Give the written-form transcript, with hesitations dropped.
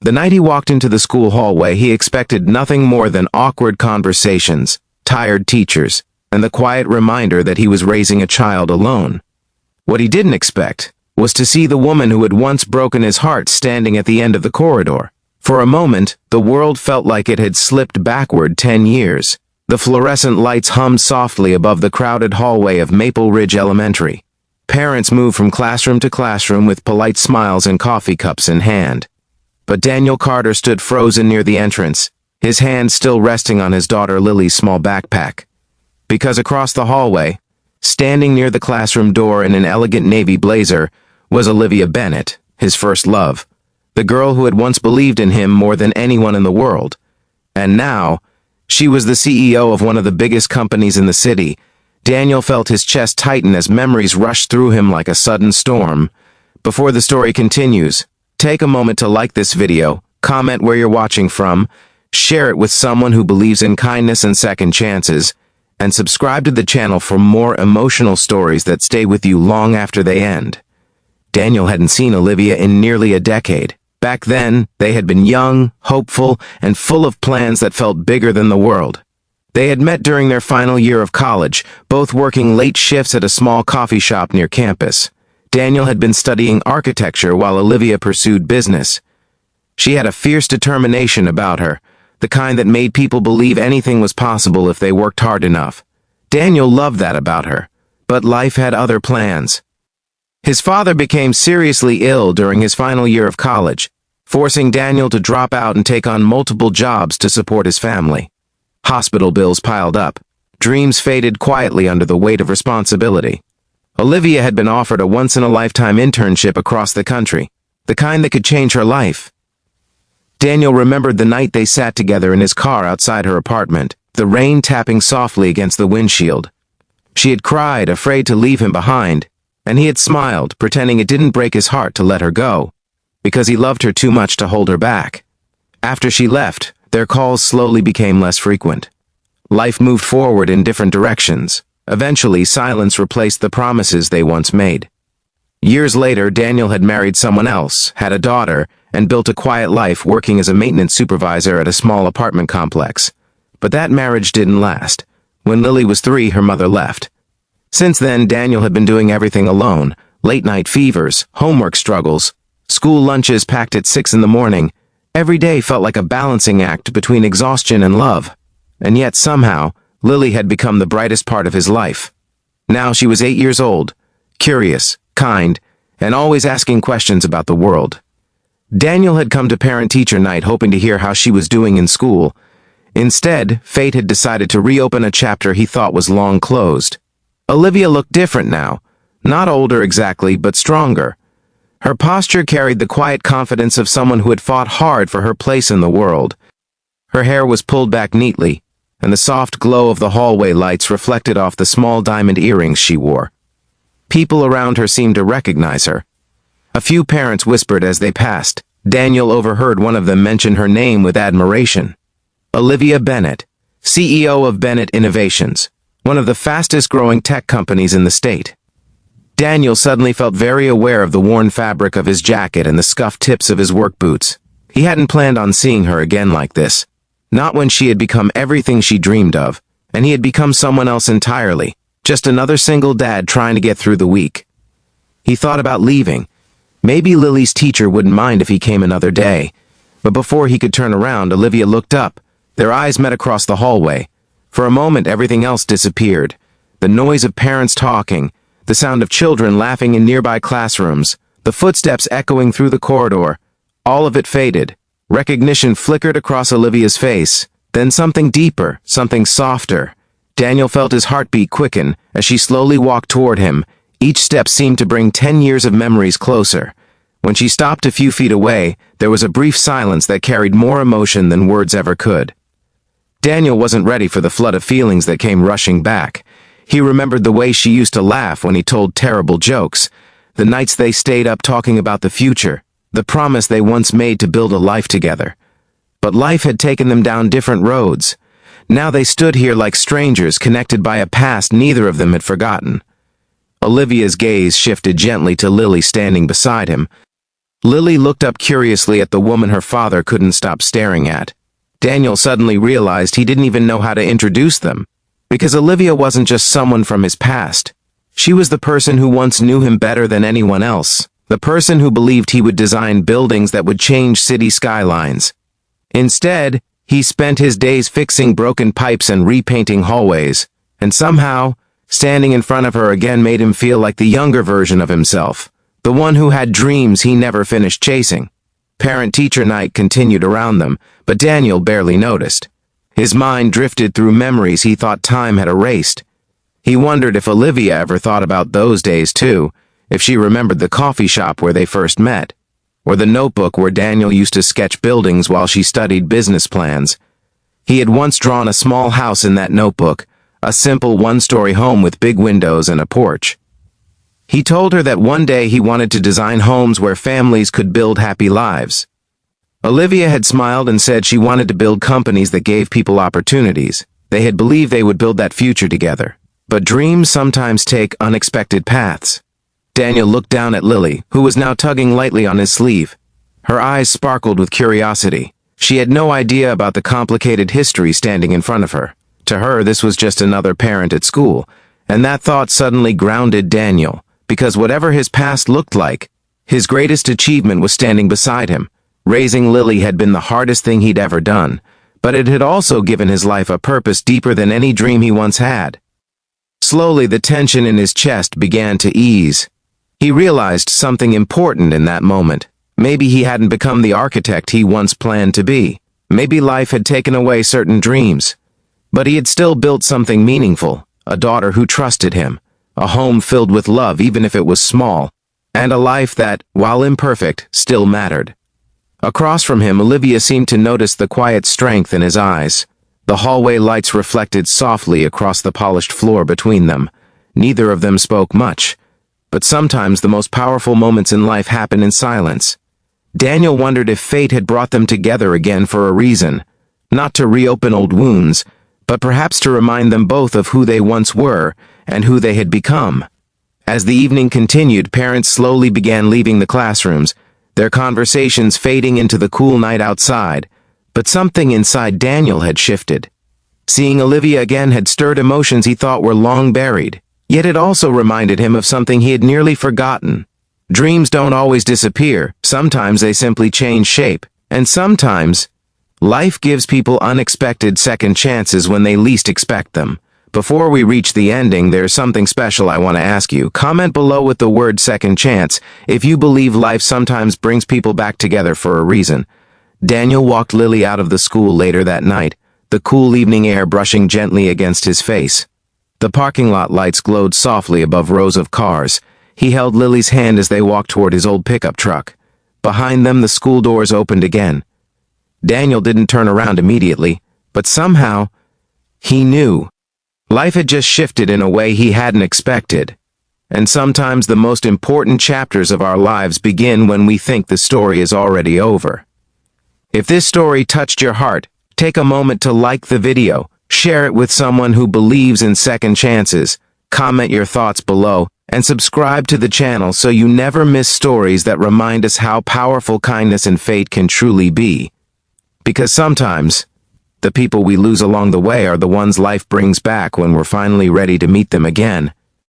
The night he walked into the school hallway, he expected nothing more than awkward conversations, tired teachers, and the quiet reminder that he was raising a child alone. What he didn't expect was to see the woman who had once broken his heart standing at the end of the corridor. For a moment, the world felt like it had slipped backward 10 years. The fluorescent lights hummed softly above the crowded hallway of Maple Ridge Elementary. Parents moved from classroom to classroom with polite smiles and coffee cups in hand. But Daniel Carter stood frozen near the entrance, his hand still resting on his daughter Lily's small backpack. Because across the hallway, standing near the classroom door in an elegant navy blazer, was Olivia Bennett, his first love, the girl who had once believed in him more than anyone in the world. And now, she was the CEO of one of the biggest companies in the city. Daniel felt his chest tighten as memories rushed through him like a sudden storm. Before the story continues, take a moment to like this video, comment where you're watching from, share it with someone who believes in kindness and second chances, and subscribe to the channel for more emotional stories that stay with you long after they end. Daniel hadn't seen Olivia in nearly a decade. Back then, they had been young, hopeful, and full of plans that felt bigger than the world. They had met during their final year of college, both working late shifts at a small coffee shop near campus. Daniel had been studying architecture while Olivia pursued business. She had a fierce determination about her, the kind that made people believe anything was possible if they worked hard enough. Daniel loved that about her, but life had other plans. His father became seriously ill during his final year of college, forcing Daniel to drop out and take on multiple jobs to support his family. Hospital bills piled up. Dreams faded quietly under the weight of responsibility. Olivia had been offered a once-in-a-lifetime internship across the country, the kind that could change her life. Daniel remembered the night they sat together in his car outside her apartment, the rain tapping softly against the windshield. She had cried, afraid to leave him behind, and he had smiled, pretending it didn't break his heart to let her go, because he loved her too much to hold her back. After she left, their calls slowly became less frequent. Life moved forward in different directions. Eventually, silence replaced the promises they once made. Years later, Daniel had married someone else, had a daughter, and built a quiet life working as a maintenance supervisor at a small apartment complex. But that marriage didn't last. When Lily was 3, her mother left. Since then, Daniel had been doing everything alone. Late-night fevers, homework struggles, school lunches packed at 6 in the morning. Every day felt like a balancing act between exhaustion and love. And yet, somehow, Lily had become the brightest part of his life. Now she was 8 years old, curious, kind, and always asking questions about the world. Daniel had come to parent-teacher night hoping to hear how she was doing in school. Instead, fate had decided to reopen a chapter he thought was long closed. Olivia looked different now, not older exactly, but stronger. Her posture carried the quiet confidence of someone who had fought hard for her place in the world. Her hair was pulled back neatly, and the soft glow of the hallway lights reflected off the small diamond earrings she wore. People around her seemed to recognize her. A few parents whispered as they passed. Daniel overheard one of them mention her name with admiration. Olivia Bennett, CEO of Bennett Innovations, one of the fastest-growing tech companies in the state. Daniel suddenly felt very aware of the worn fabric of his jacket and the scuffed tips of his work boots. He hadn't planned on seeing her again like this. Not when she had become everything she dreamed of, and he had become someone else entirely, just another single dad trying to get through the week. He thought about leaving. Maybe Lily's teacher wouldn't mind if he came another day. But before he could turn around, Olivia looked up. Their eyes met across the hallway. For a moment, everything else disappeared. The noise of parents talking, the sound of children laughing in nearby classrooms, the footsteps echoing through the corridor. All of it faded. Recognition flickered across Olivia's face, then something deeper, something softer. Daniel felt his heartbeat quicken as she slowly walked toward him. Each step seemed to bring 10 years of memories closer. When she stopped a few feet away, there was a brief silence that carried more emotion than words ever could. Daniel wasn't ready for the flood of feelings that came rushing back. He remembered the way she used to laugh when he told terrible jokes, the nights they stayed up talking about the future, the promise they once made to build a life together. But life had taken them down different roads. Now they stood here like strangers connected by a past neither of them had forgotten. Olivia's gaze shifted gently to Lily standing beside him. Lily looked up curiously at the woman her father couldn't stop staring at. Daniel suddenly realized he didn't even know how to introduce them, because Olivia wasn't just someone from his past. She was the person who once knew him better than anyone else, the person who believed he would design buildings that would change city skylines. Instead, he spent his days fixing broken pipes and repainting hallways, and somehow, standing in front of her again made him feel like the younger version of himself, the one who had dreams he never finished chasing. Parent-teacher night continued around them, but Daniel barely noticed. His mind drifted through memories he thought time had erased. He wondered if Olivia ever thought about those days too, if she remembered the coffee shop where they first met, or the notebook where Daniel used to sketch buildings while she studied business plans. He had once drawn a small house in that notebook, a simple one-story home with big windows and a porch. He told her that one day he wanted to design homes where families could build happy lives. Olivia had smiled and said she wanted to build companies that gave people opportunities. They had believed they would build that future together. But dreams sometimes take unexpected paths. Daniel looked down at Lily, who was now tugging lightly on his sleeve. Her eyes sparkled with curiosity. She had no idea about the complicated history standing in front of her. To her, this was just another parent at school, and that thought suddenly grounded Daniel, because whatever his past looked like, his greatest achievement was standing beside him. Raising Lily had been the hardest thing he'd ever done, but it had also given his life a purpose deeper than any dream he once had. Slowly, the tension in his chest began to ease. He realized something important in that moment. Maybe he hadn't become the architect he once planned to be. Maybe life had taken away certain dreams. But he had still built something meaningful, a daughter who trusted him, a home filled with love even if it was small, and a life that, while imperfect, still mattered. Across from him, Olivia seemed to notice the quiet strength in his eyes. The hallway lights reflected softly across the polished floor between them. Neither of them spoke much, but sometimes the most powerful moments in life happen in silence. Daniel wondered if fate had brought them together again for a reason, not to reopen old wounds, but perhaps to remind them both of who they once were and who they had become. As the evening continued, parents slowly began leaving the classrooms, their conversations fading into the cool night outside, but something inside Daniel had shifted. Seeing Olivia again had stirred emotions he thought were long buried, yet it also reminded him of something he had nearly forgotten. Dreams don't always disappear, sometimes they simply change shape, and sometimes life gives people unexpected second chances when they least expect them. Before we reach the ending, there's something special I want to ask you. Comment below with the word second chance if you believe life sometimes brings people back together for a reason. Daniel walked Lily out of the school later that night, the cool evening air brushing gently against his face. The parking lot lights glowed softly above rows of cars. He held Lily's hand as they walked toward his old pickup truck. Behind them, the school doors opened again. Daniel didn't turn around immediately, but somehow, he knew. Life had just shifted in a way he hadn't expected. And sometimes the most important chapters of our lives begin when we think the story is already over. If this story touched your heart, take a moment to like the video, share it with someone who believes in second chances, comment your thoughts below, and subscribe to the channel so you never miss stories that remind us how powerful kindness and fate can truly be. Because sometimes, the people we lose along the way are the ones life brings back when we're finally ready to meet them again.